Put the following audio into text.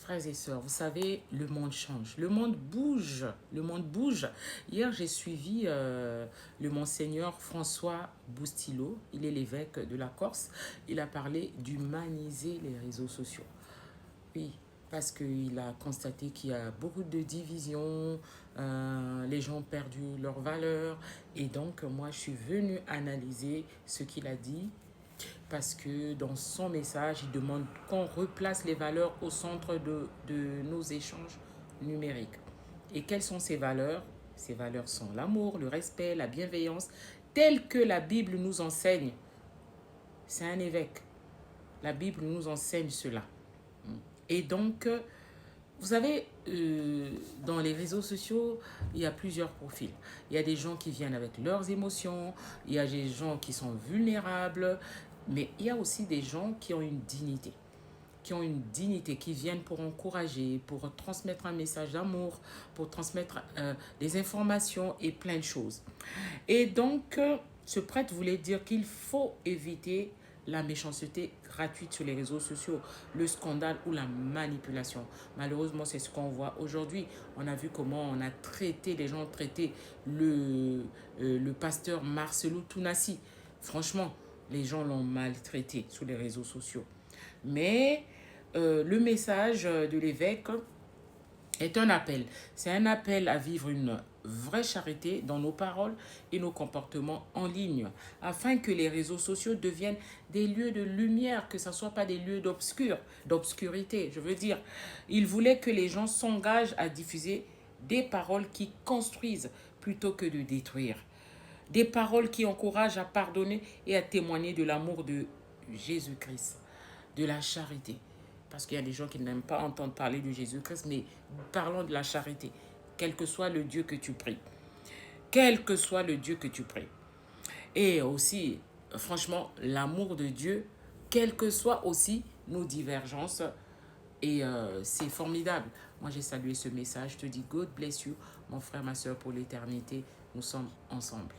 Frères et sœurs, vous savez, le monde change, le monde bouge, le monde bouge. Hier, j'ai suivi le monseigneur François Boustilo, il est l'évêque de la Corse. Il a parlé d'humaniser les réseaux sociaux. Oui, parce qu'il a constaté qu'il y a beaucoup de divisions, les gens ont perdu leurs valeurs. Et donc, moi, je suis venue analyser ce qu'il a dit parce que dans son message, il demande qu'on replace les valeurs au centre de nos échanges numériques. Et quelles sont ces valeurs? Ces valeurs sont l'amour, le respect, la bienveillance, telles que la Bible nous enseigne. C'est un évêque. La Bible nous enseigne cela. Et donc, vous savez, dans les réseaux sociaux, il y a plusieurs profils. Il y a des gens qui viennent avec leurs émotions, il y a des gens qui sont vulnérables, mais il y a aussi des gens qui ont une dignité, qui viennent pour encourager, pour transmettre un message d'amour, pour transmettre des informations et plein de choses. Et donc, ce prêtre voulait dire qu'il faut éviter la méchanceté gratuite sur les réseaux sociaux, le scandale ou la manipulation. Malheureusement, c'est ce qu'on voit aujourd'hui. On a vu comment on a traité, les gens ont traité le pasteur Marcelo Tounassi. Franchement, les gens l'ont maltraité sur les réseaux sociaux. Mais le message de l'évêque est un appel. C'est un appel à vivre une vraie charité dans nos paroles et nos comportements en ligne, afin que les réseaux sociaux deviennent des lieux de lumière, que ce ne soient pas des lieux d'obscurité. Je veux dire, il voulait que les gens s'engagent à diffuser des paroles qui construisent plutôt que de détruire. Des paroles qui encouragent à pardonner et à témoigner de l'amour de Jésus-Christ, de la charité. Parce qu'il y a des gens qui n'aiment pas entendre parler de Jésus-Christ, mais parlons de la charité, quel que soit le Dieu que tu pries. Quel que soit le Dieu que tu pries. Et aussi, franchement, l'amour de Dieu, quelles que soient aussi nos divergences. Et c'est formidable. Moi, j'ai salué ce message. Je te dis, God bless you, mon frère, ma soeur, pour l'éternité. Nous sommes ensemble.